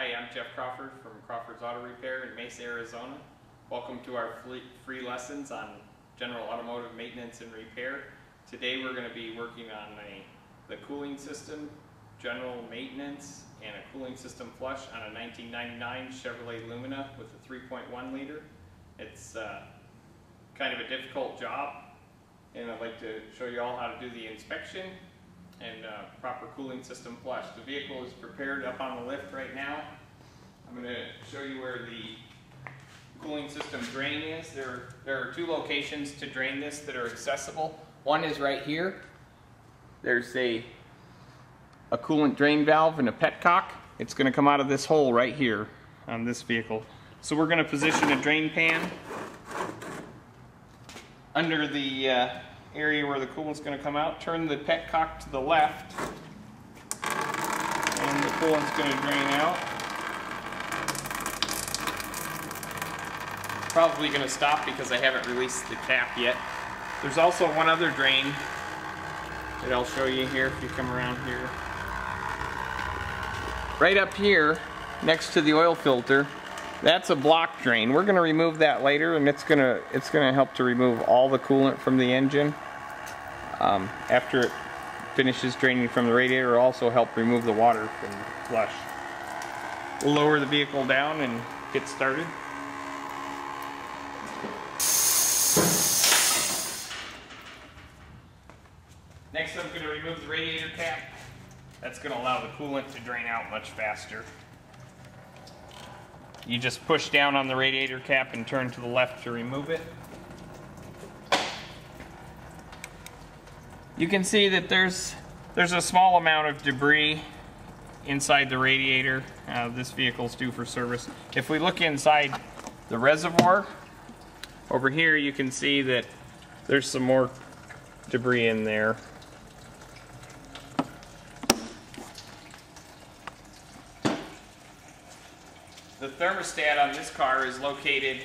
Hi, I'm Jeff Crawford from Crawford's Auto Repair in Mesa, Arizona. Welcome to our free lessons on general automotive maintenance and repair. Today we're going to be working on the cooling system, general maintenance, and a cooling system flush on a 1999 Chevrolet Lumina with a 3.1 liter. It's kind of a difficult job, and I'd like to show you all how to do the inspection and proper cooling system flush. The vehicle is prepared up on the lift right now. I'm going to show you where the cooling system drain is. There are two locations to drain this that are accessible. One is right here. There's a coolant drain valve and a petcock. It's going to come out of this hole right here on this vehicle. So we're going to position a drain pan under the area where the coolant's going to come out. Turn the petcock to the left, and the coolant's going to drain out. Probably going to stop because I haven't released the cap yet. There's also one other drain that I'll show you here if you come around here. Right up here next to the oil filter, that's a block drain. We're going to remove that later, and it's going to help to remove all the coolant from the engine. After it finishes draining from the radiator, it'll also help remove the water from the flush. We'll lower the vehicle down and get started. Next, I'm going to remove the radiator cap. That's going to allow the coolant to drain out much faster. You just push down on the radiator cap and turn to the left to remove it. You can see that there's a small amount of debris inside the radiator. This vehicle's due for service. If we look inside the reservoir, over here you can see that there's some more debris in there. The thermostat on this car is located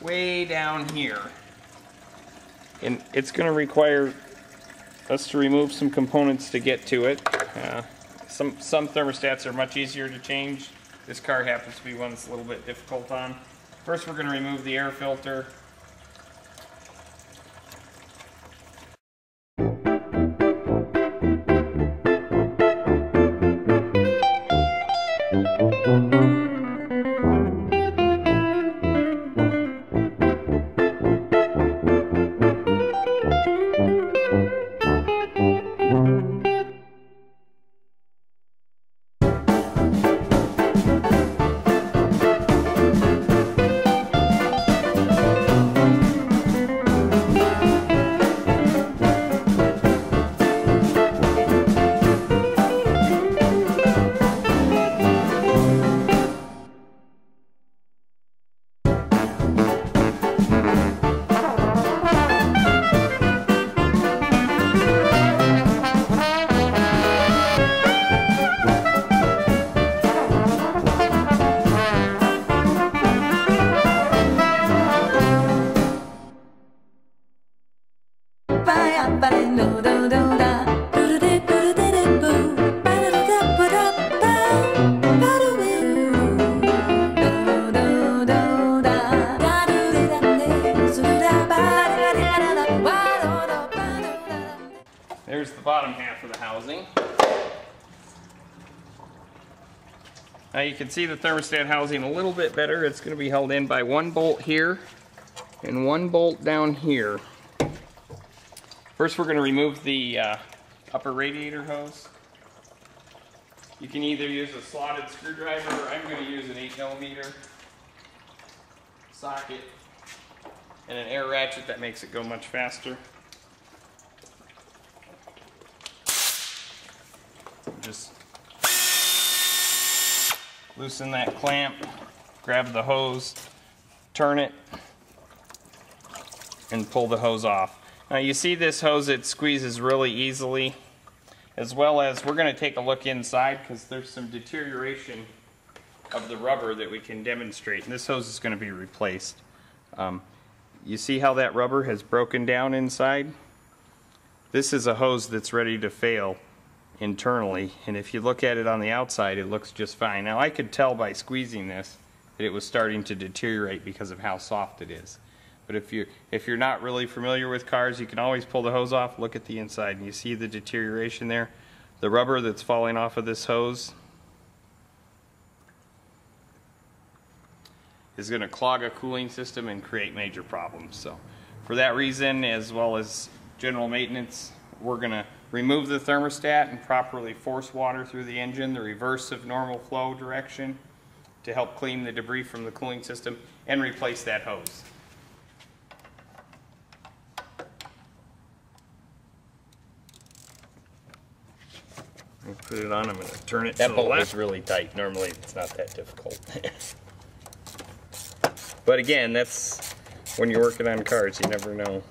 way down here. And it's going to require us to remove some components to get to it. Some thermostats are much easier to change. This car happens to be one that's a little bit difficult on. First, we're going to remove the air filter. There's the bottom half of the housing. Now you can see the thermostat housing a little bit better. It's going to be held in by one bolt here and one bolt down here. First, we're going to remove the upper radiator hose. You can either use a slotted screwdriver, or I'm going to use an 8mm socket and an air ratchet that makes it go much faster. Just loosen that clamp, grab the hose, turn it, and pull the hose off. Now you see this hose, it squeezes really easily, as well as we're going to take a look inside because there's some deterioration of the rubber that we can demonstrate, and this hose is going to be replaced. You see how that rubber has broken down inside? This is a hose that's ready to fail, internally, and if you look at it on the outside, it looks just fine. Now I could tell by squeezing this that it was starting to deteriorate because of how soft it is. But if you're not really familiar with cars, you can always pull the hose off, look at the inside, and you see the deterioration there. The rubber that's falling off of this hose is going to clog a cooling system and create major problems. So for that reason, as well as general maintenance, we're going to remove the thermostat and properly force water through the engine, the reverse of normal flow direction, to help clean the debris from the cooling system, and replace that hose. Put it on, I'm going to turn it. That bolt is really tight. Normally it's not that difficult. But again, that's when you're working on cars, you never know.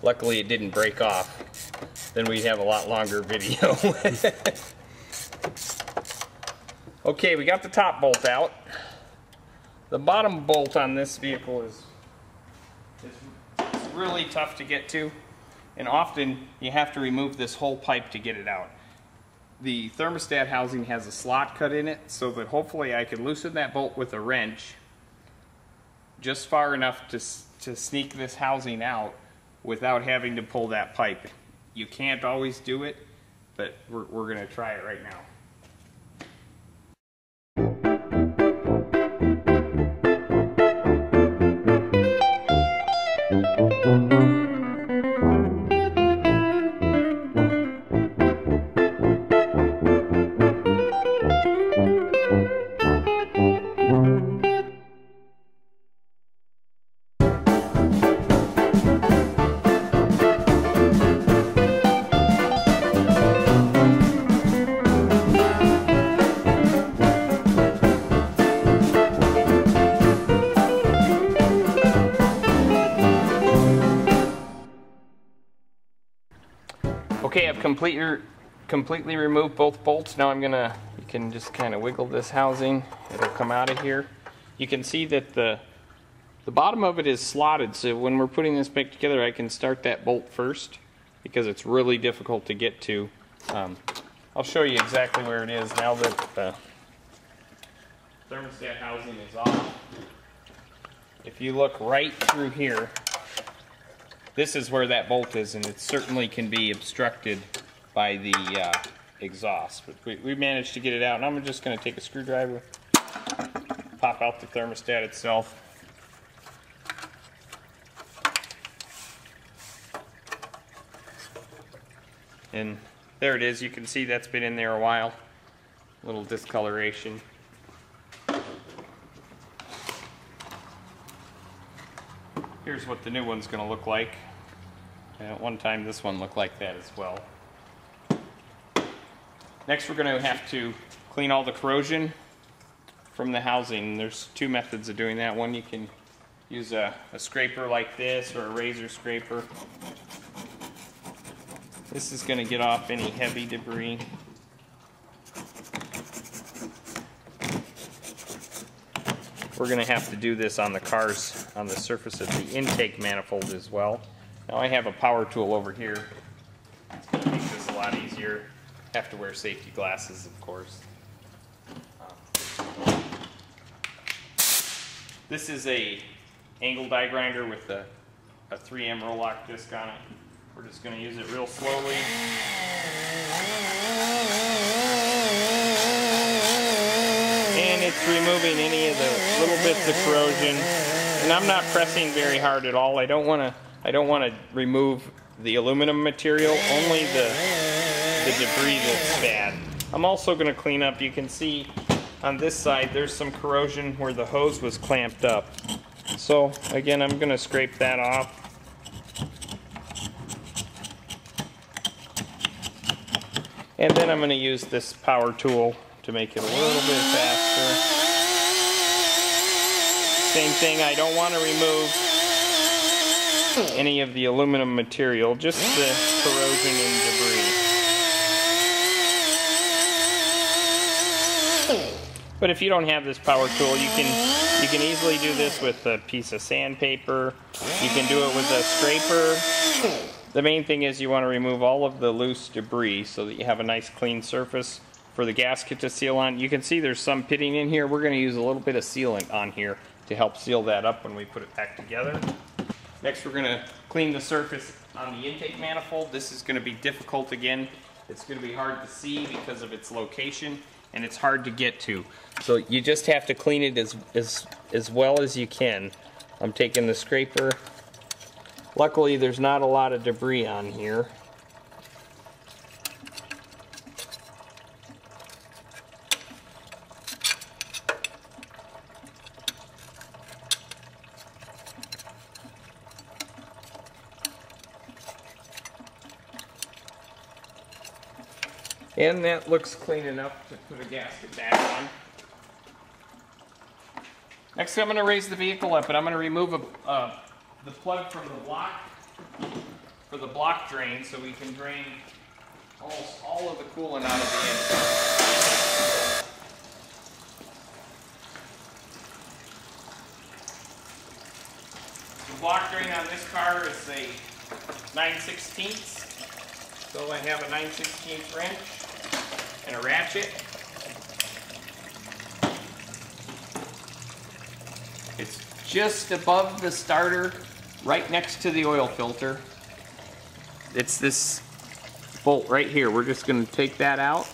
Luckily it didn't break off. Then we'd have a lot longer video. Okay, we got the top bolt out. The bottom bolt on this vehicle is really tough to get to. And often you have to remove this whole pipe to get it out. The thermostat housing has a slot cut in it, so that hopefully I can loosen that bolt with a wrench just far enough to sneak this housing out without having to pull that pipe. You can't always do it, but we're going to try it right now. Okay, I've completely removed both bolts. Now you can just kind of wiggle this housing. It'll come out of here. You can see that the bottom of it is slotted, so when we're putting this back together, I can start that bolt first because it's really difficult to get to. I'll show you exactly where it is now that the thermostat housing is off. If you look right through here, this is where that bolt is, and it certainly can be obstructed by the exhaust. But we managed to get it out, and I'm just going to take a screwdriver, pop out the thermostat itself. And there it is. You can see that's been in there a while. A little discoloration. Here's what the new one's going to look like. And at one time this one looked like that as well. Next we're going to have to clean all the corrosion from the housing. There's two methods of doing that. One, you can use a scraper like this or a razor scraper. This is going to get off any heavy debris. We're going to have to do this on the cars, on the surface of the intake manifold as well. Now I have a power tool over here. It's going to make this a lot easier. Have to wear safety glasses, of course. This is a angle die grinder with a 3M roll-lock disc on it. We're just going to use it real slowly. And it's removing any of the little bits of corrosion. And I'm not pressing very hard at all. I don't want to remove the aluminum material, only the debris that's bad. I'm also going to clean up. You can see on this side there's some corrosion where the hose was clamped up. So again, I'm going to scrape that off. And then I'm going to use this power tool to make it a little bit faster. Same thing, I don't want to remove any of the aluminum material, just the corrosion and debris. But if you don't have this power tool, you can easily do this with a piece of sandpaper. You can do it with a scraper. the main thing is you want to remove all of the loose debris so that you have a nice clean surface for the gasket to seal on. You can see there's some pitting in here. We're going to use a little bit of sealant on here to help seal that up when we put it back together. Next, we're going to clean the surface on the intake manifold. This is going to be difficult again. It's going to be hard to see because of its location, and it's hard to get to. So you just have to clean it as well as you can. I'm taking the scraper. Luckily, there's not a lot of debris on here. And that looks clean enough to put a gasket back on. Next, I'm going to raise the vehicle up, and I'm going to remove the plug from the block for the block drain so we can drain almost all of the coolant out of the engine. The block drain on this car is a 9/16, so I have a 9/16 wrench and a ratchet. It's just above the starter, right next to the oil filter. It's this bolt right here. We're just going to take that out,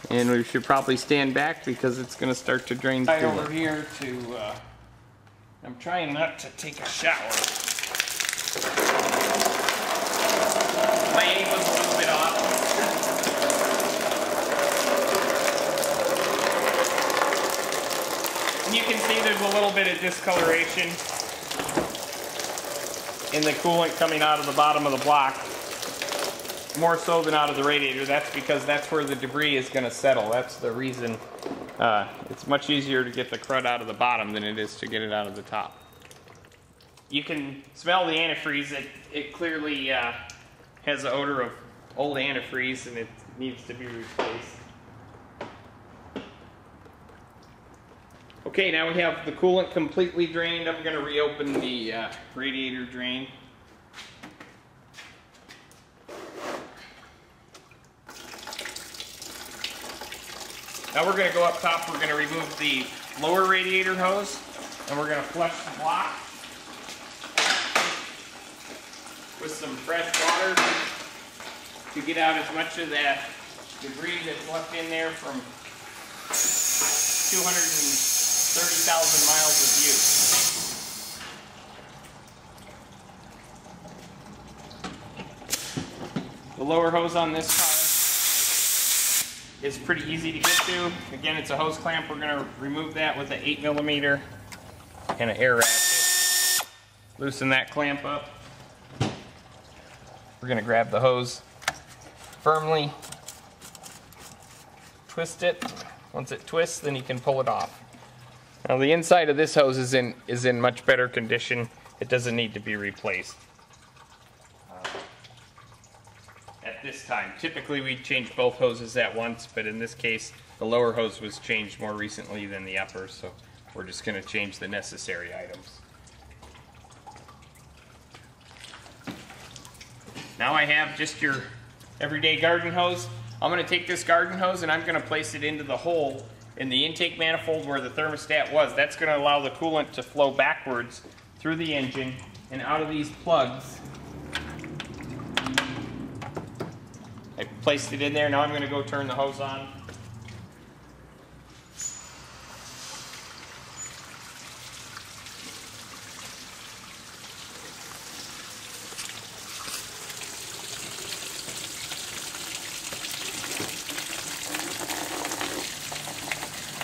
and we should probably stand back because it's going to start to drain through. Over here to, I'm trying not to take a shower. My angle's a little bit off. You can see there's a little bit of discoloration in the coolant coming out of the bottom of the block, more so than out of the radiator. That's because that's where the debris is going to settle. That's the reason. It's much easier to get the crud out of the bottom than it is to get it out of the top. You can smell the antifreeze. It clearly has the odor of old antifreeze, and it needs to be replaced. Okay, now we have the coolant completely drained. I'm going to reopen the radiator drain. Now we're going to go up top. We're going to remove the lower radiator hose, and we're going to flush the block with some fresh water to get out as much of that debris that's left in there from 230,000 miles of use. The lower hose on this car is pretty easy to get to. Again, it's a hose clamp. We're going to remove that with an 8mm and an air ratchet. Loosen that clamp up. We're going to grab the hose firmly, twist it. Once it twists, then you can pull it off. Now the inside of this hose is in much better condition. It doesn't need to be replaced at this time. Typically we change both hoses at once, but in this case the lower hose was changed more recently than the upper, so we're just going to change the necessary items. Now I have just your everyday garden hose. I'm going to take this garden hose and I'm going to place it into the hole in the intake manifold where the thermostat was. That's going to allow the coolant to flow backwards through the engine and out of these plugs. I placed it in there. Now I'm going to go turn the hose on.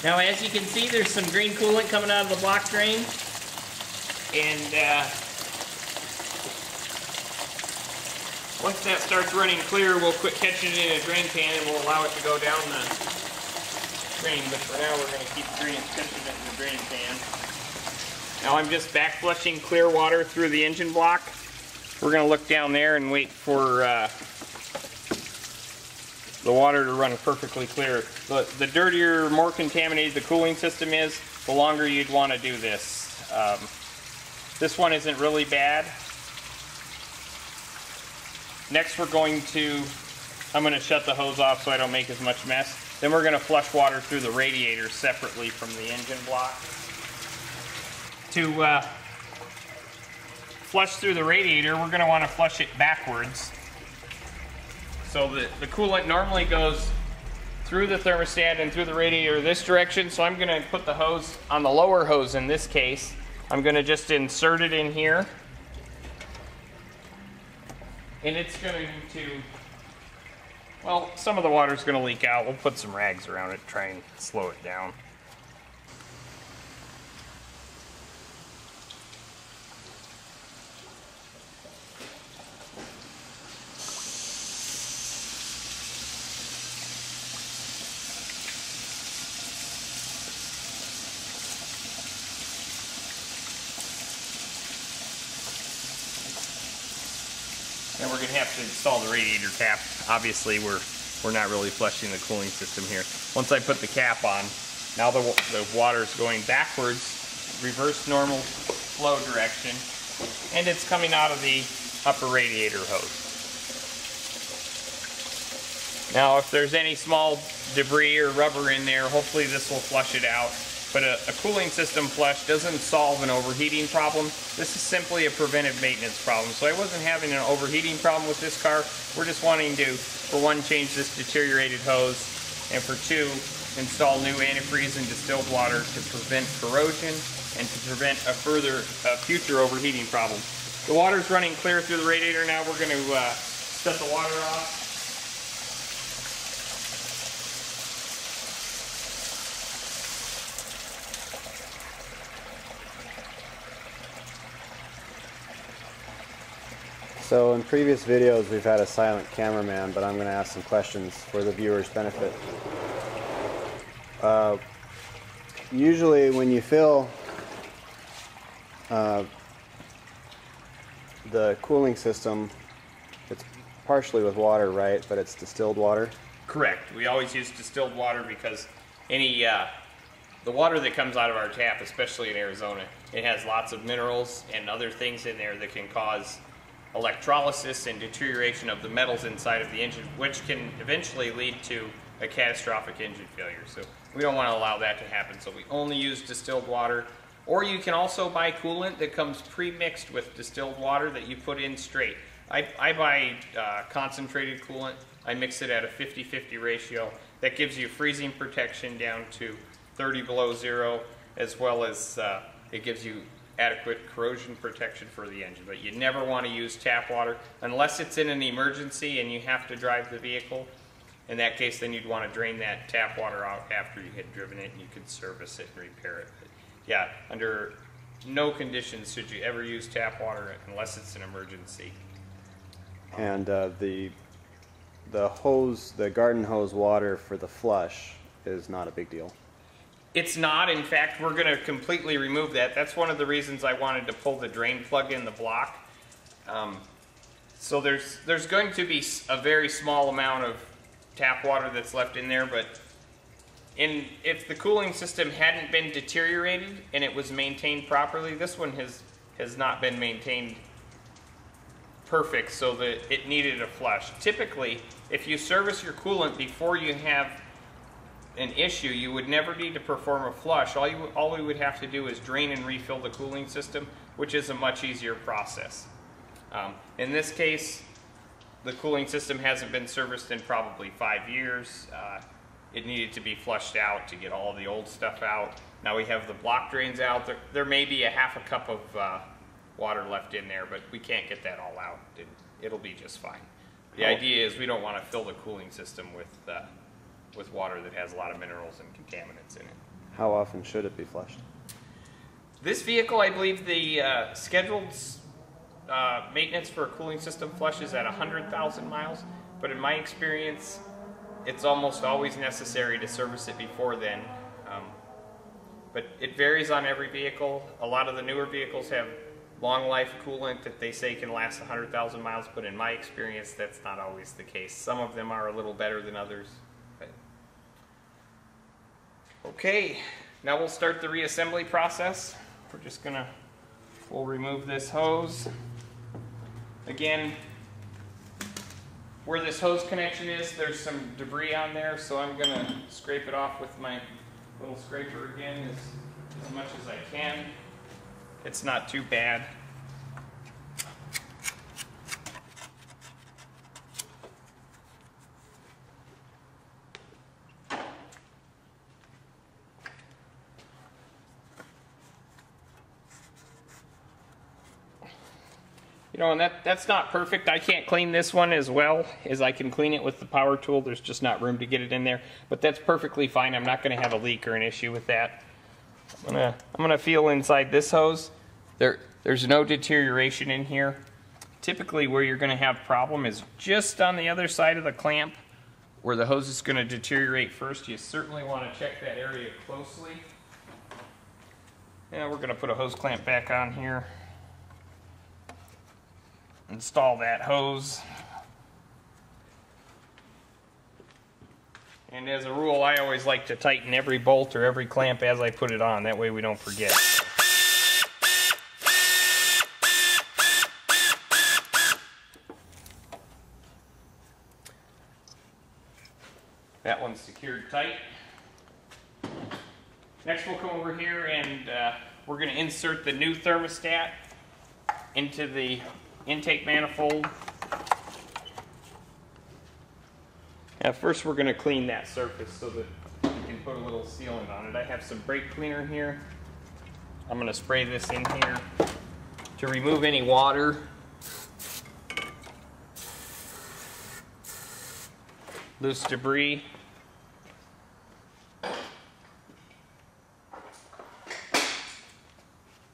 Now, as you can see, there's some green coolant coming out of the block drain, and once that starts running clear, we'll quit catching it in a drain pan and we'll allow it to go down the drain. But for now, we're going to keep catching it in the drain pan. Now, I'm just back flushing clear water through the engine block. We're going to look down there and wait for the water to run perfectly clear. The dirtier, more contaminated the cooling system is, the longer you'd want to do this. This one isn't really bad. Next I'm going to shut the hose off so I don't make as much mess. Then we're going to flush water through the radiator separately from the engine block. To flush through the radiator, we're going to want to flush it backwards. So the coolant normally goes through the thermostat and through the radiator this direction, so I'm going to put the hose on the lower hose in this case. I'm going to just insert it in here. And it's going to, well, some of the water's going to leak out. We'll put some rags around it, try and slow it down. And we're going to have to install the radiator cap. Obviously, we're not really flushing the cooling system here. Once I put the cap on, now the water is going backwards, reverse normal flow direction, and it's coming out of the upper radiator hose. Now, if there's any small debris or rubber in there, hopefully this will flush it out. But a cooling system flush doesn't solve an overheating problem. This is simply a preventive maintenance problem. So I wasn't having an overheating problem with this car. We're just wanting to, for one, change this deteriorated hose, and for two, install new antifreeze and distilled water to prevent corrosion and to prevent a future overheating problem. The water's running clear through the radiator now. We're going to shut the water off. So in previous videos we've had a silent cameraman, but I'm going to ask some questions for the viewer's benefit. Usually when you fill the cooling system, it's partially with water, right? But it's distilled water? Correct. We always use distilled water because the water that comes out of our tap, especially in Arizona, it has lots of minerals and other things in there that can cause electrolysis and deterioration of the metals inside of the engine, which can eventually lead to a catastrophic engine failure. So we don't want to allow that to happen, so we only use distilled water. Or you can also buy coolant that comes pre-mixed with distilled water that you put in straight. I buy concentrated coolant. I mix it at a 50-50 ratio. That gives you freezing protection down to 30 below zero, as well as it gives you adequate corrosion protection for the engine. But you never want to use tap water unless it's in an emergency and you have to drive the vehicle. In that case, then you'd want to drain that tap water out after you had driven it, and you could service it and repair it. But yeah, under no conditions should you ever use tap water unless it's an emergency. And the hose, the garden hose water for the flush is not a big deal. It's not. In fact, we're going to completely remove that. That's one of the reasons I wanted to pull the drain plug in the block. So there's going to be a very small amount of tap water that's left in there, but if the cooling system hadn't been deteriorated and it was maintained properly, this one has not been maintained perfect, so that it needed a flush. Typically, if you service your coolant before you have an issue, you would never need to perform a flush. All we would have to do is drain and refill the cooling system, which is a much easier process. In this case, the cooling system hasn't been serviced in probably 5 years. It needed to be flushed out to get all the old stuff out. Now we have the block drains out. There may be a half a cup of water left in there, but we can't get that all out. It'll be just fine. The idea is we don't want to fill the cooling system with water that has a lot of minerals and contaminants in it. How often should it be flushed? This vehicle, I believe the scheduled maintenance for a cooling system flush is at 100,000 miles, but in my experience, it's almost always necessary to service it before then. But it varies on every vehicle. A lot of the newer vehicles have long life coolant that they say can last 100,000 miles, but in my experience, that's not always the case. Some of them are a little better than others. Okay, now we'll start the reassembly process. We'll remove this hose. Again, where this hose connection is, there's some debris on there, so I'm gonna scrape it off with my little scraper again as much as I can. It's not too bad. You know, and that's not perfect. I can't clean this one as well as I can clean it with the power tool. There's just not room to get it in there. But that's perfectly fine. I'm not going to have a leak or an issue with that. I'm gonna feel inside this hose. There's no deterioration in here. Typically where you're going to have problem is just on the other side of the clamp where the hose is going to deteriorate first. You certainly want to check that area closely. Yeah, we're going to put a hose clamp back on here. Install that hose. And as a rule, I always like to tighten every bolt or every clamp as I put it on. That way we don't forget. That one's secured tight. Next we'll come over here and we're going to insert the new thermostat into the intake manifold. Now first we're going to clean that surface so that we can put a little sealant on it. I have some brake cleaner here. I'm going to spray this in here to remove any water. Loose debris.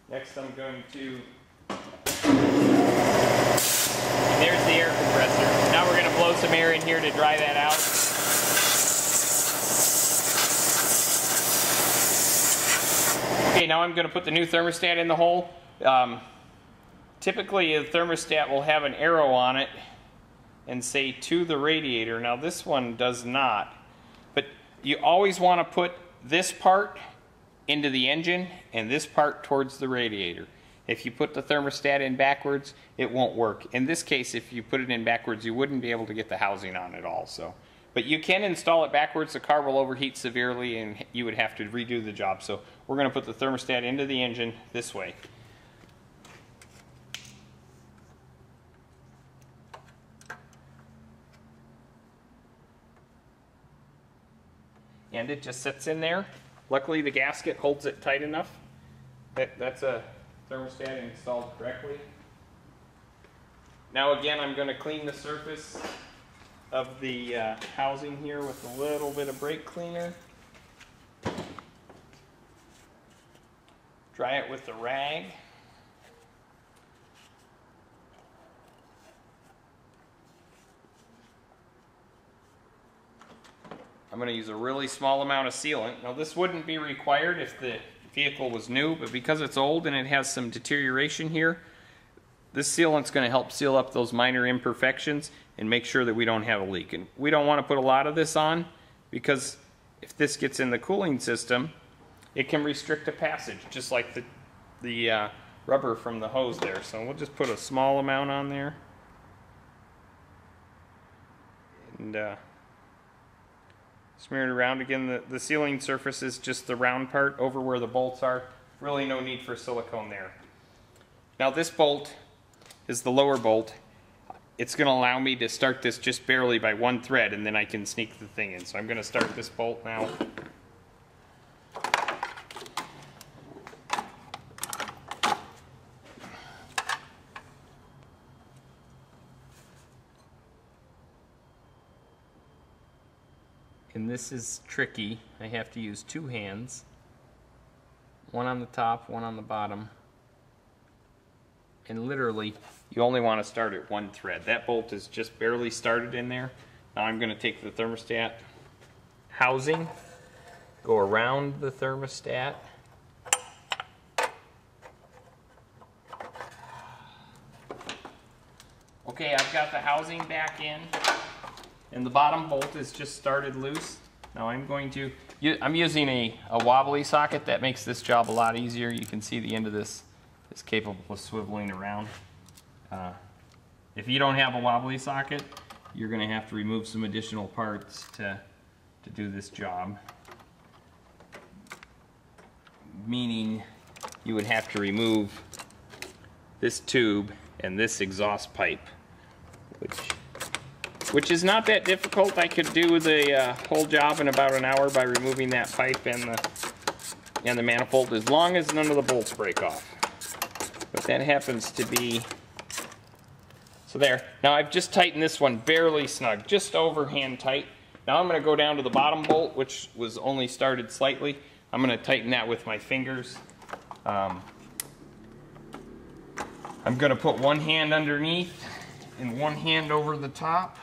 Next I'm going to, and there's the air compressor. Now we're going to blow some air in here to dry that out. Okay, now I'm going to put the new thermostat in the hole. Typically a thermostat will have an arrow on it and say to the radiator. Now this one does not, but you always want to put this part into the engine and this part towards the radiator. If you put the thermostat in backwards, it won't work. In this case, if you put it in backwards, you wouldn't be able to get the housing on it also. But you can install it backwards. The car will overheat severely and you would have to redo the job. So we're going to put the thermostat into the engine this way. And it just sits in there. Luckily the gasket holds it tight enough. That's a thermostat installed correctly. Now again, I'm going to clean the surface of the housing here with a little bit of brake cleaner. Dry it with the rag. I'm going to use a really small amount of sealant. Now this wouldn't be required if the vehicle was new, but because it's old and it has some deterioration here, this sealant's going to help seal up those minor imperfections and make sure that we don't have a leak. And we don't want to put a lot of this on because if this gets in the cooling system, it can restrict a passage, just like the rubber from the hose there. So we'll just put a small amount on there. And smear it around. Again, the sealing surface is just the round part over where the bolts are. Really no need for silicone there. Now this bolt is the lower bolt. It's going to allow me to start this just barely by one thread and then I can sneak the thing in. So I'm going to start this bolt now. And this is tricky. I have to use two hands. One on the top, one on the bottom. And literally, you only want to start at one thread. That bolt is just barely started in there. Now I'm going to take the thermostat housing, go around the thermostat. Okay, I've got the housing back in. And the bottom bolt is just started loose. Now I'm using a wobbly socket. That makes this job a lot easier. You can see the end of this is capable of swiveling around. If you don't have a wobbly socket, you're going to have to remove some additional parts to do this job. Meaning you would have to remove this tube and this exhaust pipe, which is not that difficult. I could do the whole job in about an hour by removing that pipe and the manifold, as long as none of the bolts break off. But that happens to be, so there. Now I've just tightened this one barely snug, just over hand tight. Now I'm going to go down to the bottom bolt, which was only started slightly. I'm going to tighten that with my fingers. I'm going to put one hand underneath and one hand over the top,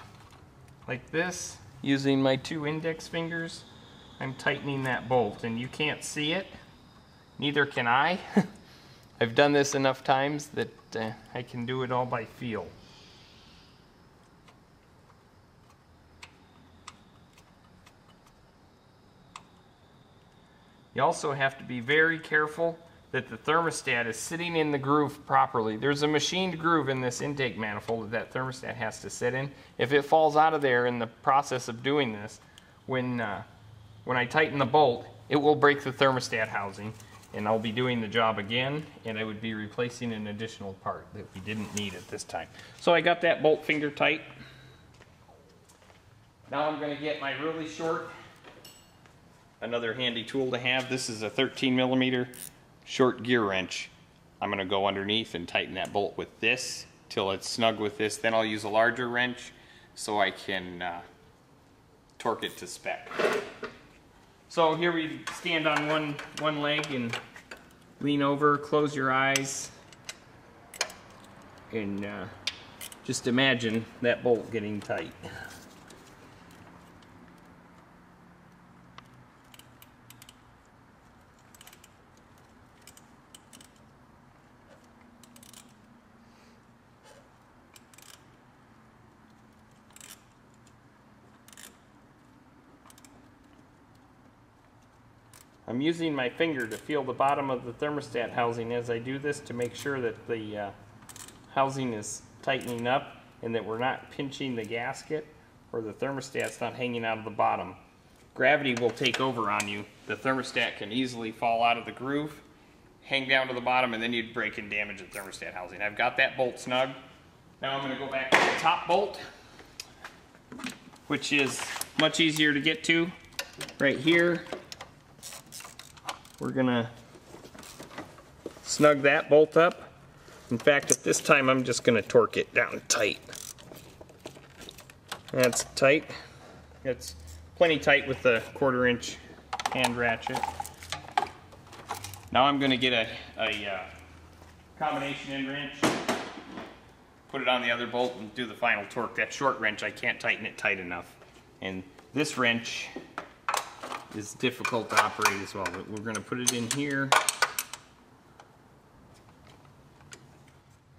like this, using my 2 index fingers. I'm tightening that bolt, and you can't see it, neither can I. I've done this enough times that I can do it all by feel. You also have to be very careful that the thermostat is sitting in the groove properly. There's a machined groove in this intake manifold that thermostat has to sit in. If it falls out of there in the process of doing this, when I tighten the bolt, it will break the thermostat housing, and I'll be doing the job again, and I would be replacing an additional part that we didn't need at this time. So I got that bolt finger tight. Now I'm going to get my really short, another handy tool to have. This is a 13mm short gear wrench. I'm going to go underneath and tighten that bolt with this till it's snug with this. Then I'll use a larger wrench so I can torque it to spec. So here we stand on one leg and lean over, close your eyes, and just imagine that bolt getting tight. I'm using my finger to feel the bottom of the thermostat housing as I do this to make sure that the housing is tightening up and that we're not pinching the gasket or the thermostat's not hanging out of the bottom. Gravity will take over on you. The thermostat can easily fall out of the groove, hang down to the bottom, and then you'd break and damage the thermostat housing. I've got that bolt snug. Now I'm going to go back to the top bolt, which is much easier to get to right here. We're gonna snug that bolt up. In fact, at this time, I'm just gonna torque it down tight. That's tight. It's plenty tight with the 1/4 inch hand ratchet. Now I'm gonna get a combination end wrench, put it on the other bolt, and do the final torque. That short wrench, I can't tighten it tight enough. And this wrench is difficult to operate as well, but we're going to put it in here.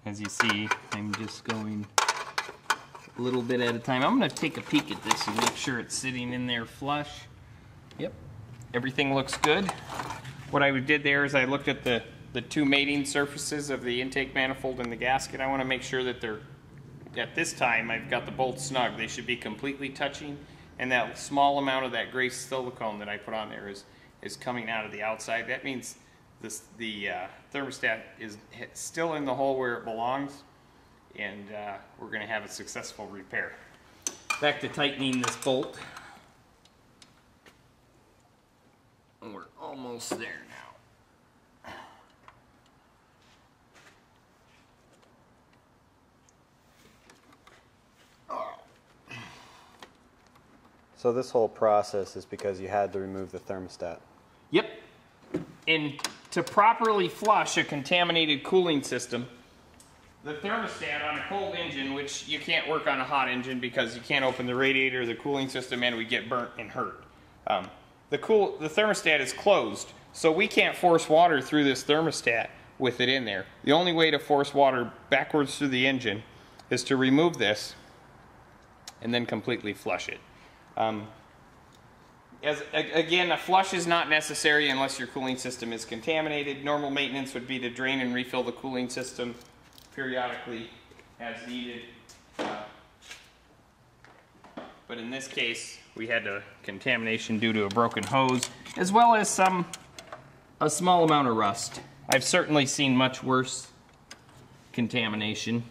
As you see, I'm just going a little bit at a time. I'm going to take a peek at this and make sure it's sitting in there flush. Yep, everything looks good. What I did there is I looked at the 2 mating surfaces of the intake manifold and the gasket. I want to make sure that they're, at this time, I've got the bolts snug. They should be completely touching. And that small amount of that gray silicone that I put on there is coming out of the outside. That means the thermostat is still in the hole where it belongs, and we're going to have a successful repair. Back to tightening this bolt. And we're almost there now. So this whole process is because you had to remove the thermostat. Yep. And to properly flush a contaminated cooling system, the thermostat on a cold engine, which you can't work on a hot engine because you can't open the radiator or the cooling system and we get burnt and hurt. The thermostat is closed, so we can't force water through this thermostat with it in there. The only way to force water backwards through the engine is to remove this and then completely flush it. Again, a flush is not necessary unless your cooling system is contaminated. Normal maintenance would be to drain and refill the cooling system periodically as needed. but in this case we had a contamination due to a broken hose, as well as a small amount of rust. I've certainly seen much worse contamination.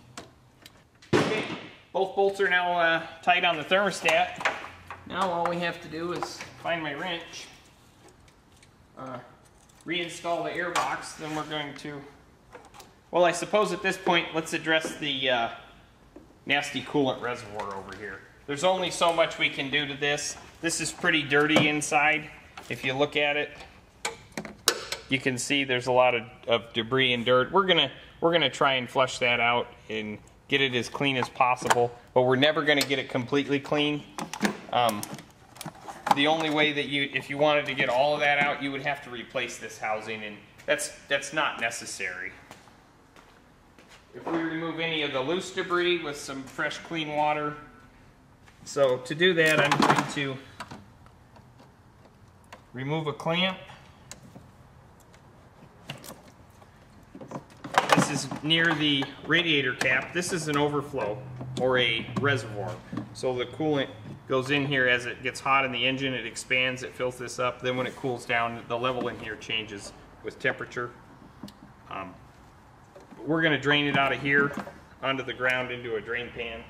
Okay, both bolts are now tight on the thermostat. Now all we have to do is find my wrench, reinstall the air box, then we're going to, well, I suppose at this point let's address the nasty coolant reservoir over here. There's only so much we can do to this. This is pretty dirty inside. If you look at it, you can see there's a lot of debris and dirt. We're gonna try and flush that out and get it as clean as possible, but we're never gonna get it completely clean. The only way that if you wanted to get all of that out, you would have to replace this housing, and that's not necessary. If we remove any of the loose debris with some fresh clean water, so to do that I'm going to remove a clamp. This is near the radiator cap. This is an overflow or a reservoir. So the coolant goes in here as it gets hot in the engine, it expands, it fills this up. Then when it cools down, the level in here changes with temperature. We're going to drain it out of here onto the ground into a drain pan.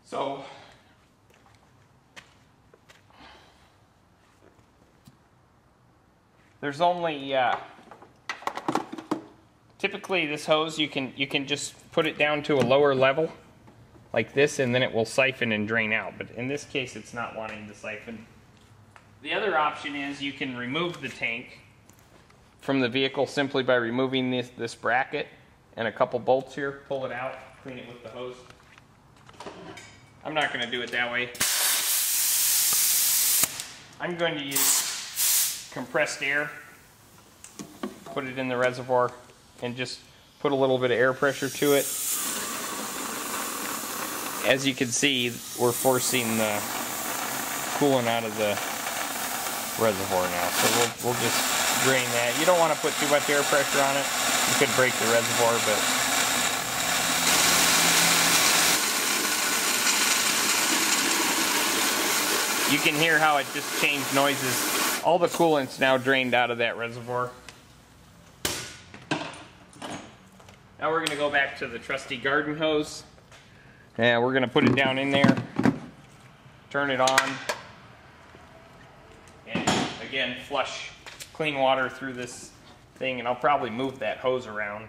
So there's only typically this hose you can just put it down to a lower level like this, and then it will siphon and drain out, but in this case it's not wanting to siphon. The other option is you can remove the tank from the vehicle simply by removing this bracket and a couple bolts here. Pull it out, clean it with the hose. I'm not going to do it that way. I'm going to use compressed air, put it in the reservoir, and just put a little bit of air pressure to it. As you can see, we're forcing the coolant out of the reservoir now. So we'll just drain that. You don't want to put too much air pressure on it. You could break the reservoir, but you can hear how it just changed noises. All the coolant's now drained out of that reservoir. Now we're going to go back to the trusty garden hose. And we're going to put it down in there, turn it on, and again flush clean water through this thing, and I'll probably move that hose around.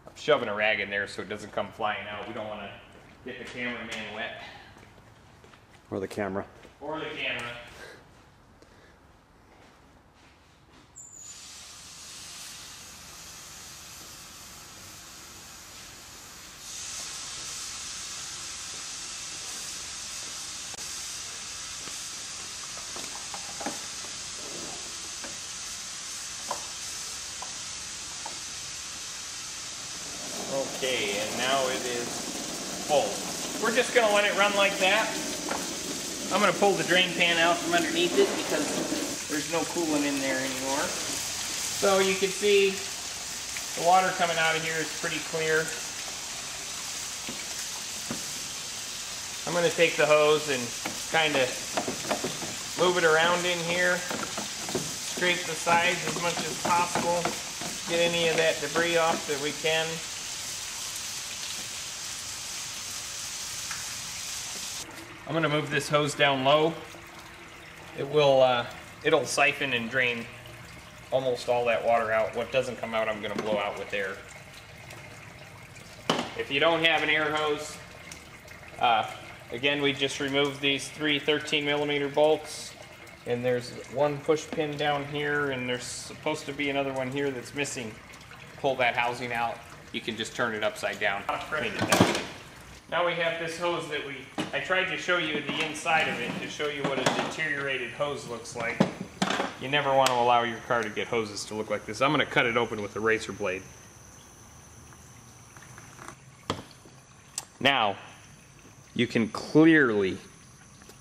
I'm shoving a rag in there so it doesn't come flying out. We don't want to get the cameraman wet. Or the camera. Or the camera. Okay, and now it is full. We're just going to let it run like that. I'm going to pull the drain pan out from underneath it because there's no coolant in there anymore. So you can see the water coming out of here is pretty clear. I'm going to take the hose and kind of move it around in here, scrape the sides as much as possible, get any of that debris off that we can. I'm going to move this hose down low. It'll siphon and drain almost all that water out. What doesn't come out, I'm going to blow out with air. If you don't have an air hose, again, we just removed these 3 13mm bolts, and there's one push pin down here, and there's supposed to be another one here that's missing. Pull that housing out. You can just turn it upside down. Clean it down. Now we have this hose that I tried to show you the inside of it to show you what a deteriorated hose looks like. You never want to allow your car to get hoses to look like this. I'm going to cut it open with a razor blade. Now, you can clearly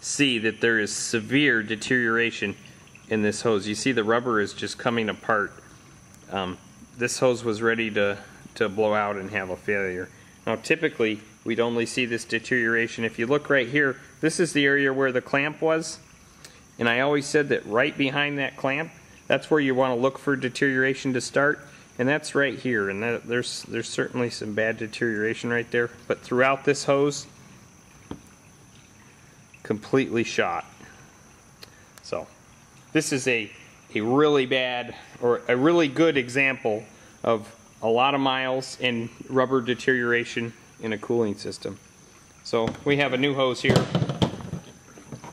see that there is severe deterioration in this hose. You see the rubber is just coming apart. This hose was ready to blow out and have a failure. Now typically we'd only see this deterioration. If you look right here, this is the area where the clamp was, and I always said that right behind that clamp, that's where you want to look for deterioration to start, and that's right here, and there's certainly some bad deterioration right there, but throughout this hose, completely shot. So this is a really bad, or a really good example of a lot of miles in rubber deterioration in a cooling system. So we have a new hose here.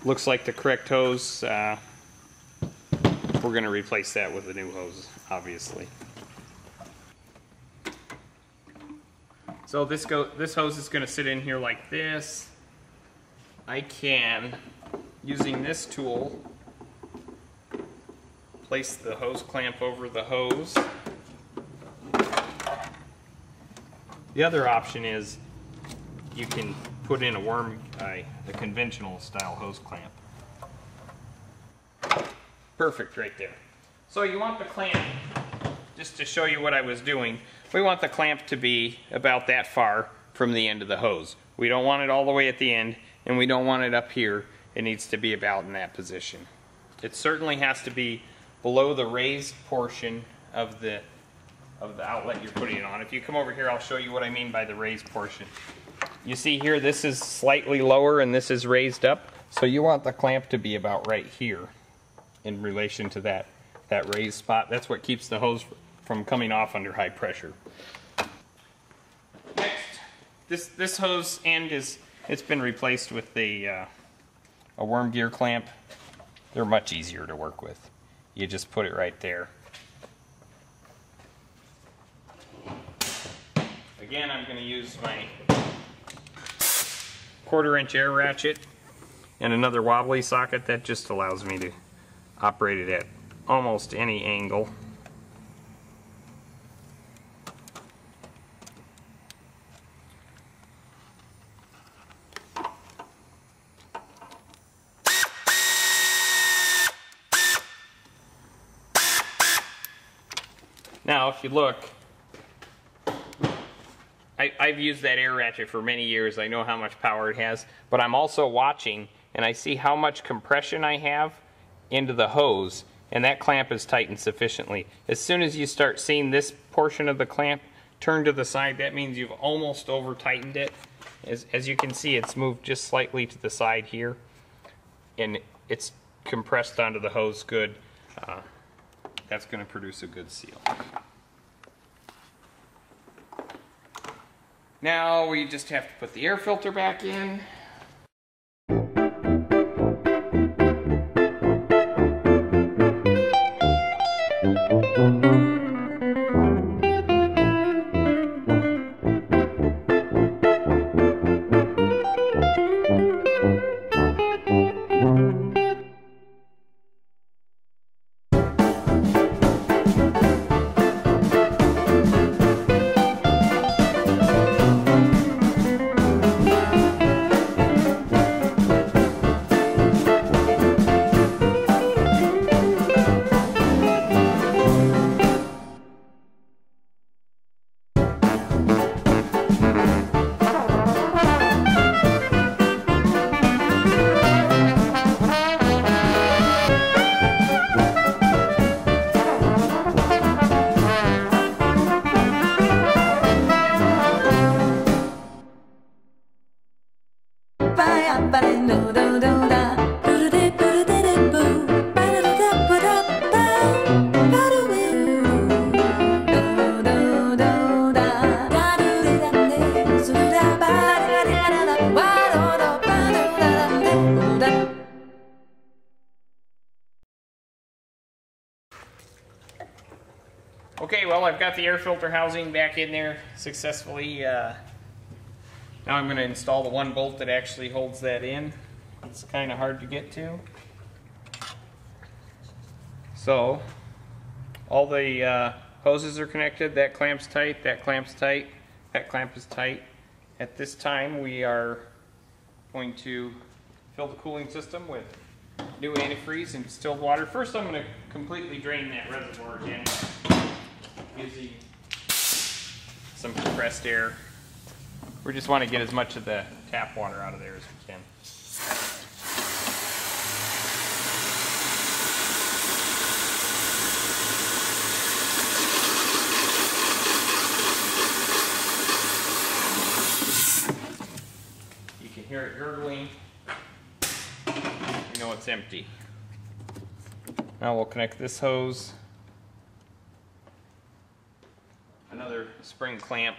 Looks like the correct hose. We're going to replace that with a new hose, obviously. So this hose is going to sit in here like this. I can, using this tool, place the hose clamp over the hose. The other option is you can put in a conventional style hose clamp. Perfect right there. So you want the clamp, just to show you what I was doing, we want the clamp to be about that far from the end of the hose. We don't want it all the way at the end, and we don't want it up here. It needs to be about in that position. It certainly has to be below the raised portion of the outlet you're putting it on. If you come over here, I'll show you what I mean by the raised portion. You see here, this is slightly lower and this is raised up, so you want the clamp to be about right here in relation to that raised spot. That's what keeps the hose from coming off under high pressure. Next, this hose end it's been replaced with a worm gear clamp. They're much easier to work with. You just put it right there. Again, I'm going to use my 1/4-inch air ratchet and another wobbly socket. That just allows me to operate it at almost any angle. Now, if you look, I've used that air ratchet for many years. I know how much power it has, but I'm also watching and I see how much compression I have into the hose, and that clamp is tightened sufficiently. As soon as you start seeing this portion of the clamp turn to the side, that means you've almost over tightened it. As you can see, it's moved just slightly to the side here, and it's compressed onto the hose good. That's going to produce a good seal. Now we just have to put the air filter back in. Okay, well, I've got the air filter housing back in there successfully. Now I'm going to install the one bolt that actually holds that in. It's kind of hard to get to. So, all the hoses are connected. That clamp's tight, that clamp's tight, that clamp is tight. At this time, we are going to fill the cooling system with new antifreeze and distilled water. First, I'm going to completely drain that reservoir again using some compressed air. We just want to get as much of the tap water out of there as we can. You can hear it gurgling. You know it's empty. Now we'll connect this hose. Another spring clamp.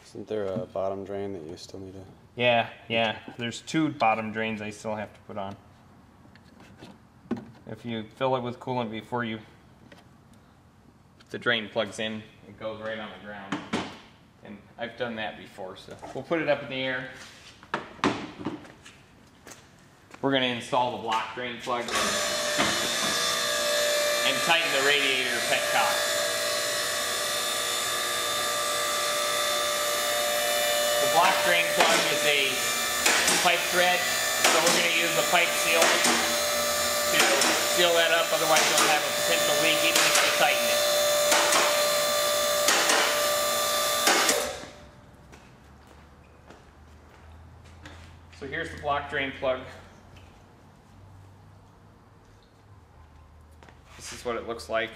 Isn't there a bottom drain that you still need to? Yeah. There's 2 bottom drains I still have to put on. If you fill it with coolant before you put the drain plugs in, it goes right on the ground. And I've done that before, so we'll put it up in the air. We're going to install the block drain plug and tighten the radiator petcock. The block drain plug is a pipe thread, so we're going to use the pipe seal to seal that up, otherwise you'll have a potential leak even if you tighten it. So here's the block drain plug. This is what it looks like.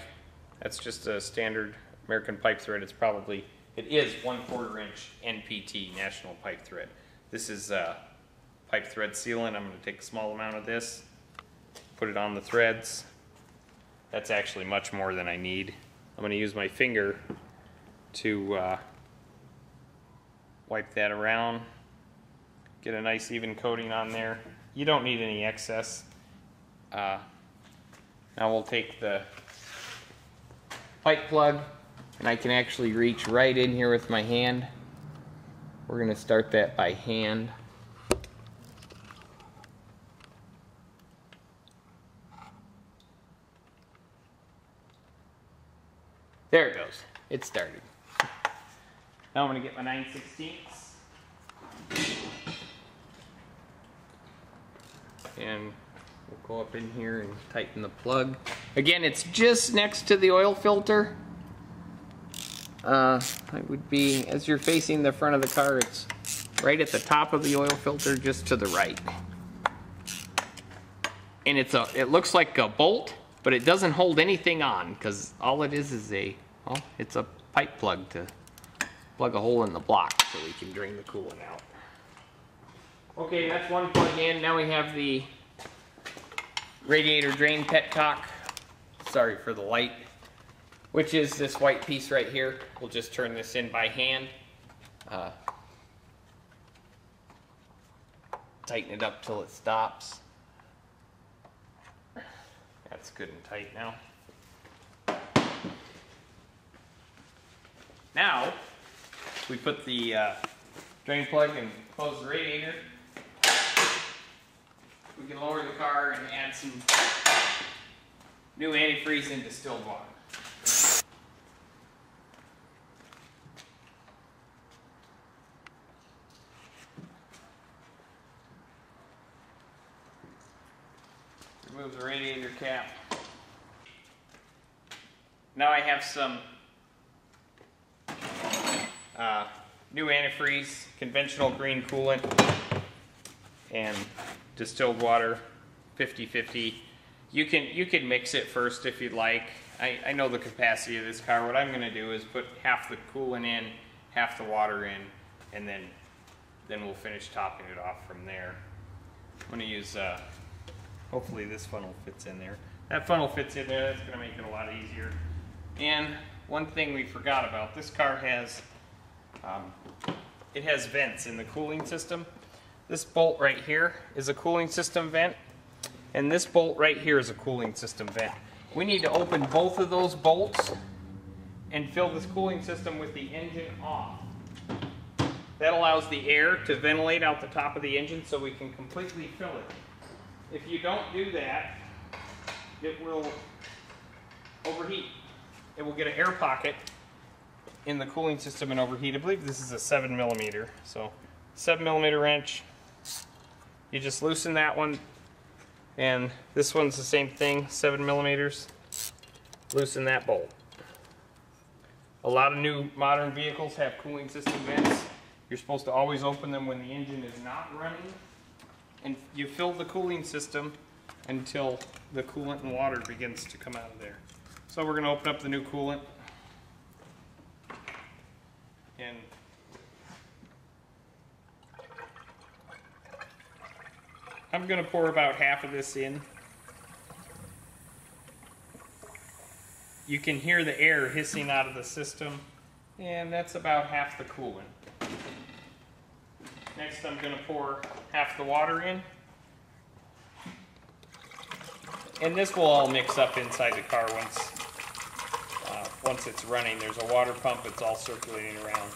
That's just a standard American pipe thread. It is 1/4 inch NPT, National Pipe Thread. This is pipe thread sealant. I'm going to take a small amount of this, put it on the threads. That's actually much more than I need. I'm going to use my finger to wipe that around, get a nice even coating on there. You don't need any excess. Now we'll take the pipe plug, and I can actually reach right in here with my hand. We're going to start that by hand. There it goes. It started. Now I'm going to get my 9/16 and we'll go up in here and tighten the plug. Again, it's just next to the oil filter. It would be, as you're facing the front of the car, it's right at the top of the oil filter, just to the right. And it looks like a bolt, but it doesn't hold anything on, because all it is it's a pipe plug to plug a hole in the block so we can drain the coolant out. Okay, that's one plug in. Now we have the radiator drain petcock. Sorry for the light. Which is this white piece right here. We'll just turn this in by hand. Tighten it up till it stops. That's good and tight now. Now, we put the drain plug and close the radiator. We can lower the car and add some new antifreeze and distilled water. Remove the radiator cap. Now I have some new antifreeze, conventional green coolant, and distilled water, 50-50. You can mix it first if you'd like. I know the capacity of this car. What I'm going to do is put half the coolant in, half the water in, and then we'll finish topping it off from there. I'm going to use, hopefully this funnel fits in there. That funnel fits in there. That's going to make it a lot easier. And one thing we forgot about, this car has, it has vents in the cooling system. This bolt right here is a cooling system vent, and this bolt right here is a cooling system vent. We need to open both of those bolts and fill this cooling system with the engine off. That allows the air to ventilate out the top of the engine so we can completely fill it. If you don't do that, it will overheat. It will get an air pocket in the cooling system and overheat. I believe this is a 7mm, so 7mm wrench. You just loosen that one, and this one's the same thing, 7mm. Loosen that bolt. A lot of new modern vehicles have cooling system vents. You're supposed to always open them when the engine is not running. And you fill the cooling system until the coolant and water begins to come out of there. So we're going to open up the new coolant. And I'm going to pour about half of this in. You can hear the air hissing out of the system, and that's about half the coolant. Next, I'm going to pour half the water in. And this will all mix up inside the car once it's running. There's a water pump, it's all circulating around.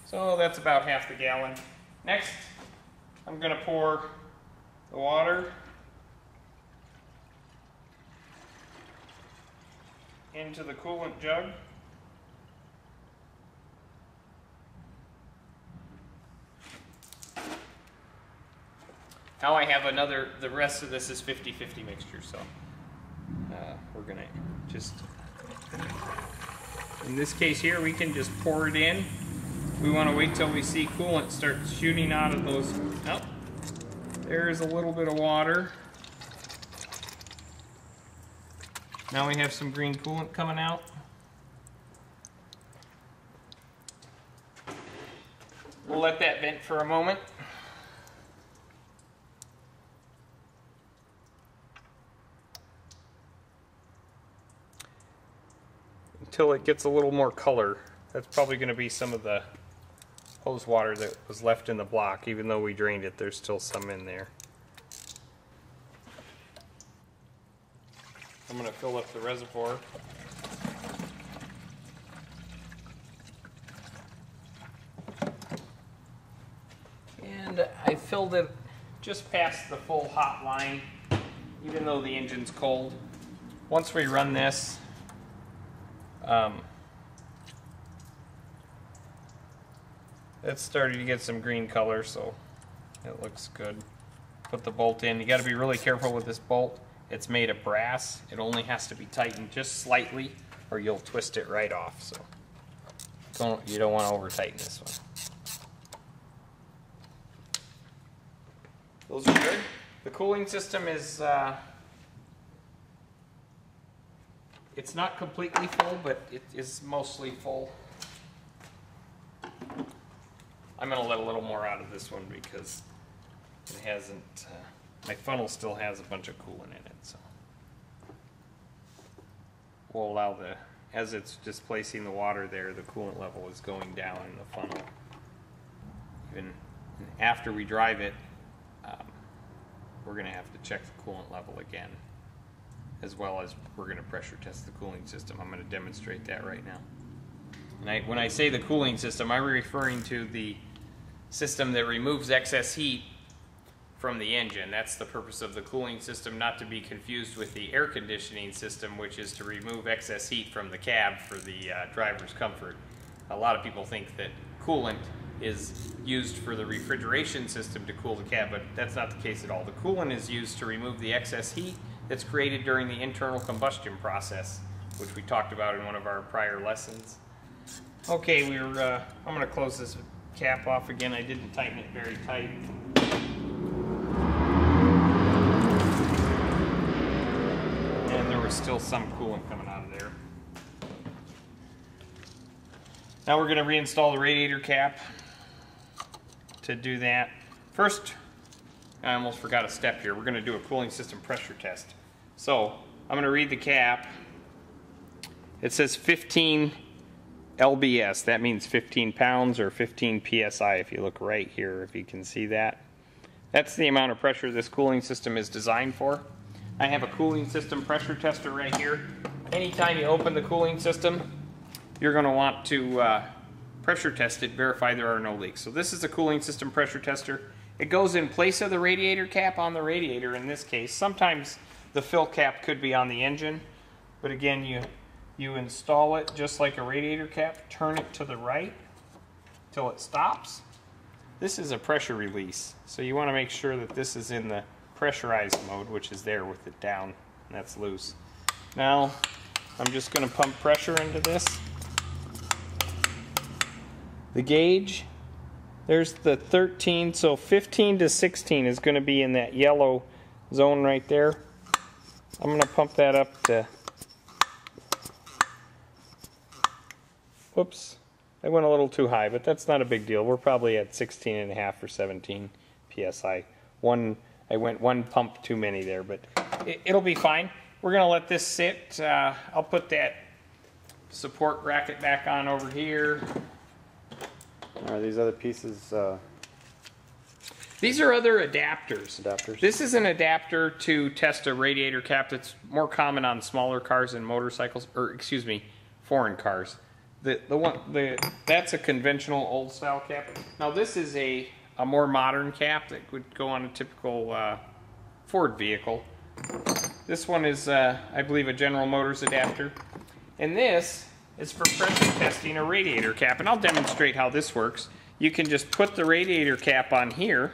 So that's about half the gallon. Next, I'm going to pour the water into the coolant jug. Now I have the rest of this is 50-50 mixture, so we're going to just, in this case here, we can just pour it in. We want to wait till we see coolant start shooting out of those. Oh, there's a little bit of water. Now we have some green coolant coming out. We'll let that vent for a moment. Until it gets a little more color. That's probably going to be some of the hose water that was left in the block. Even though we drained it, there's still some in there. I'm going to fill up the reservoir. And I filled it just past the full hot line, even though the engine's cold. Once we run this, it's starting to get some green color, so it looks good. Put the bolt in. You got to be really careful with this bolt. It's made of brass. It only has to be tightened just slightly, or you'll twist it right off. So you don't want to over tighten this one. Those are good. The cooling system is it's not completely full, but it is mostly full. I'm going to let a little more out of this one because it hasn't, my funnel still has a bunch of coolant in it. So we'll allow as it's displacing the water there, the coolant level is going down in the funnel. Even after we drive it, we're going to have to check the coolant level again, as well as we're going to pressure test the cooling system. I'm going to demonstrate that right now. And when I say the cooling system, I'm referring to the system that removes excess heat from the engine. That's the purpose of the cooling system, not to be confused with the air conditioning system, which is to remove excess heat from the cab for the driver's comfort. A lot of people think that coolant is used for the refrigeration system to cool the cab, but that's not the case at all. The coolant is used to remove the excess heat that's created during the internal combustion process, which we talked about in one of our prior lessons. Okay, I'm going to close this cap off again. I didn't tighten it very tight. And there was still some coolant coming out of there. Now we're going to reinstall the radiator cap. To do that, first, I almost forgot a step here. We're going to do a cooling system pressure test. So I'm going to read the cap. It says 15 lbs. That means 15 pounds or 15 psi if you look right here, if you can see that. That's the amount of pressure this cooling system is designed for. I have a cooling system pressure tester right here. Anytime you open the cooling system, you're going to want to pressure test it, verify there are no leaks. So this is a cooling system pressure tester. It goes in place of the radiator cap on the radiator in this case. Sometimes the fill cap could be on the engine, but again, you install it just like a radiator cap, turn it to the right till it stops. This is a pressure release, so you want to make sure that this is in the pressurized mode, which is there with it down, and that's loose. Now I'm just going to pump pressure into this. the gauge. There's the 13, so 15 to 16 is going to be in that yellow zone right there. I'm going to pump that up to, whoops, I went a little too high, but that's not a big deal. We're probably at 16.5 or 17 psi. I went one pump too many there, but it'll be fine. We're going to let this sit. I'll put that support bracket back on over here. Are these other pieces? These are other adapters. This is an adapter to test a radiator cap that's more common on smaller cars and motorcycles, or excuse me, foreign cars. That's a conventional old style cap. Now this is a more modern cap that would go on a typical Ford vehicle. This one is, I believe, a General Motors adapter. And this is for pressure testing a radiator cap. And I'll demonstrate how this works. You can just put the radiator cap on here.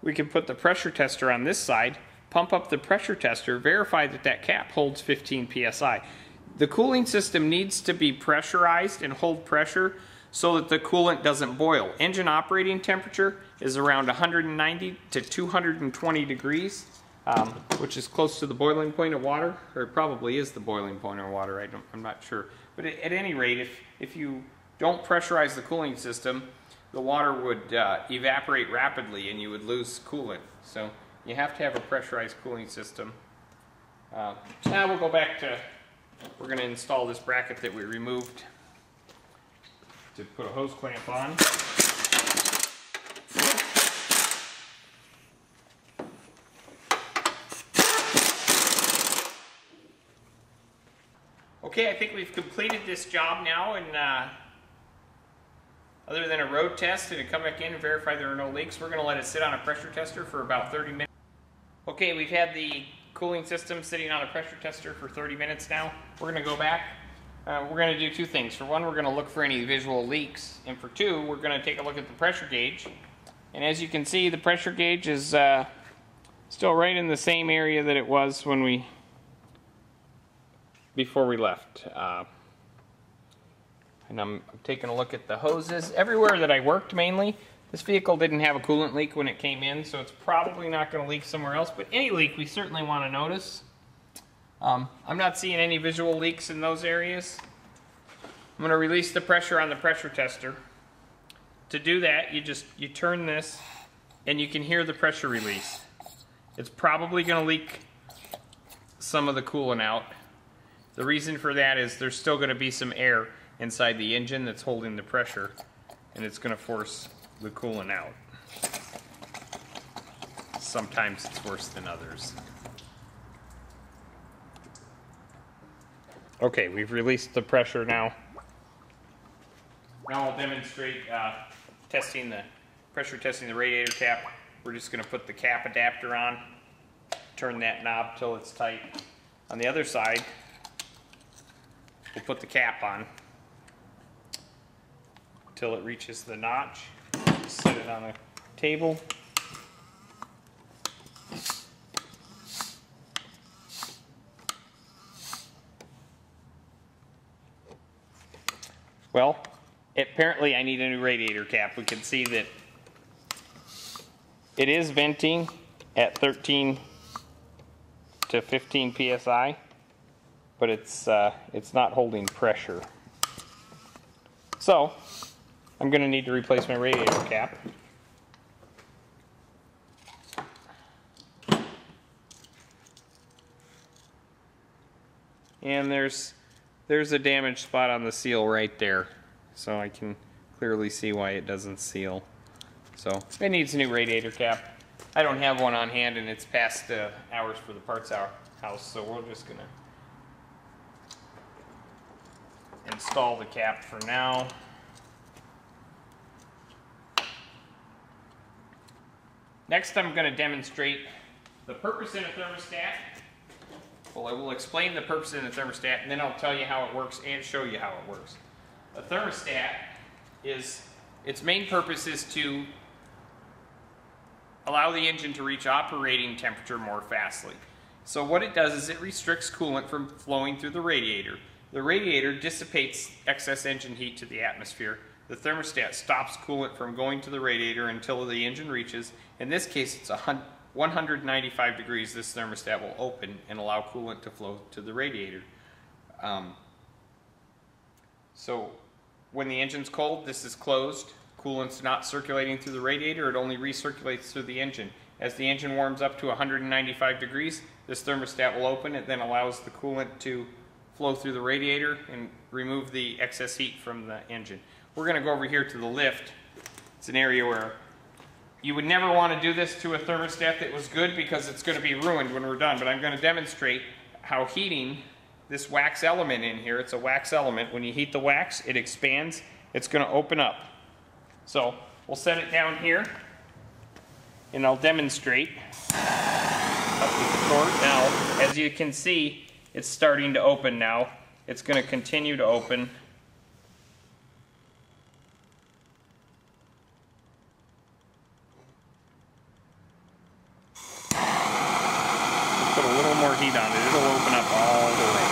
We can put the pressure tester on this side, pump up the pressure tester, verify that that cap holds 15 psi. The cooling system needs to be pressurized and hold pressure so that the coolant doesn't boil. Engine operating temperature is around 190 to 220 degrees, which is close to the boiling point of water, or it probably is the boiling point of water. I'm not sure. But at any rate, if you don't pressurize the cooling system, the water would evaporate rapidly and you would lose coolant. So you have to have a pressurized cooling system. Now we'll go back to, we're going to install this bracket that we removed to put a hose clamp on. Okay, I think we've completed this job now, and other than a road test and to come back in and verify there are no leaks, we're going to let it sit on a pressure tester for about 30 minutes. Okay, we've had the cooling system sitting on a pressure tester for 30 minutes now. We're going to go back. We're going to do two things. For one, we're going to look for any visual leaks, and for two, we're going to take a look at the pressure gauge. And as you can see, the pressure gauge is still right in the same area that it was when before we left. And I'm taking a look at the hoses. Everywhere that I worked mainly, this vehicle didn't have a coolant leak when it came in, so it's probably not going to leak somewhere else, but any leak we certainly want to notice. I'm not seeing any visual leaks in those areas. I'm going to release the pressure on the pressure tester. To do that, you turn this and you can hear the pressure release. It's probably going to leak some of the coolant out. The reason for that is there's still going to be some air inside the engine that's holding the pressure, and it's going to force the coolant out. Sometimes it's worse than others. Okay, we've released the pressure now. Now I'll demonstrate pressure testing the radiator cap. We're just going to put the cap adapter on, turn that knob till it's tight. On the other side, we'll put the cap on till it reaches the notch. Set it on a table. Well, apparently I need a new radiator cap. We can see that it is venting at 13 to 15 psi, but it's not holding pressure. So I'm going to need to replace my radiator cap. And there's a damaged spot on the seal right there, so I can clearly see why it doesn't seal. So it needs a new radiator cap. I don't have one on hand, and it's past hours for the parts house, so we're just going to install the cap for now. Next, I'm going to demonstrate the purpose in a thermostat. Well, I will explain the purpose in the thermostat, and then I'll tell you how it works and show you how it works. A thermostat its main purpose is to allow the engine to reach operating temperature more fastly. So what it does is it restricts coolant from flowing through the radiator. The radiator dissipates excess engine heat to the atmosphere, the thermostat stops coolant from going to the radiator until the engine reaches. In this case, it's 195 degrees. This thermostat will open and allow coolant to flow to the radiator. So when the engine's cold, this is closed. Coolant's not circulating through the radiator, it only recirculates through the engine. As the engine warms up to 195 degrees, this thermostat will open. It then allows the coolant to flow through the radiator and remove the excess heat from the engine. We're going to go over here to the lift. It's an area where you would never want to do this to a thermostat that was good because it's going to be ruined when we're done. But I'm going to demonstrate how heating this wax element in here, it's a wax element. When you heat the wax, it expands. It's going to open up. So we'll set it down here and I'll demonstrate up with the cord. Now, as you can see, it's starting to open now. It's going to continue to open. Put a little more heat on it. It'll open up all the way.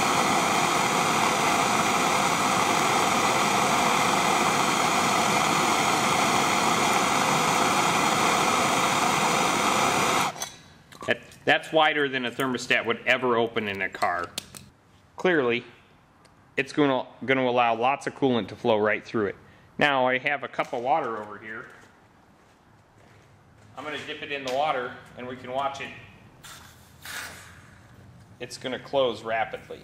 That's wider than a thermostat would ever open in a car. Clearly, it's going to allow lots of coolant to flow right through it. Now I have a cup of water over here. I'm going to dip it in the water and we can watch it. It's going to close rapidly.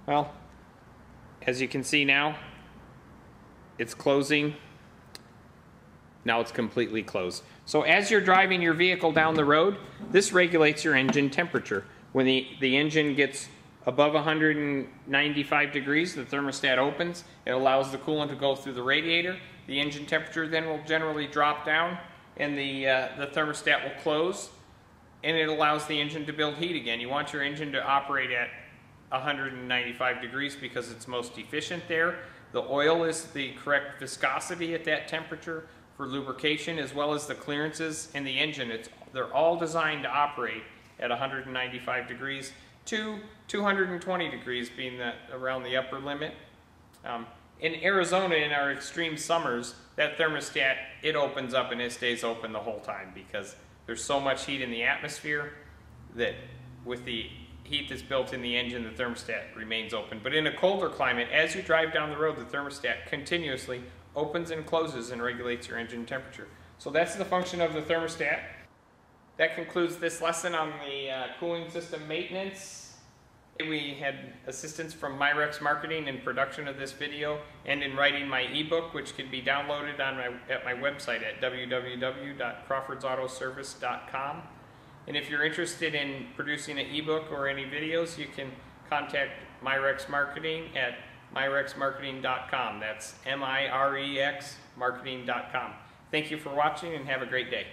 Well, as you can see now, it's closing. Now it's completely closed. So as you're driving your vehicle down the road, this regulates your engine temperature. When the engine gets above 195 degrees, the thermostat opens. It allows the coolant to go through the radiator. The engine temperature then will generally drop down and the thermostat will close, and it allows the engine to build heat again. You want your engine to operate at 195 degrees because it's most efficient there. The oil is the correct viscosity at that temperature for lubrication, as well as the clearances in the engine. They're all designed to operate at 195 degrees to 220 degrees being around the upper limit. In Arizona, in our extreme summers, that thermostat, it opens up and it stays open the whole time because there's so much heat in the atmosphere that with the heat that's built in the engine, the thermostat remains open. But in a colder climate, as you drive down the road, the thermostat continuously opens and closes and regulates your engine temperature. So that's the function of the thermostat. That concludes this lesson on the cooling system maintenance. We had assistance from Myrex Marketing in production of this video and in writing my ebook, which can be downloaded at my website at www.crawfordsautoservice.com. And if you're interested in producing an ebook or any videos, you can contact Myrex Marketing at myrexmarketing.com. That's M-I-R-E-X marketing.com. Thank you for watching and have a great day.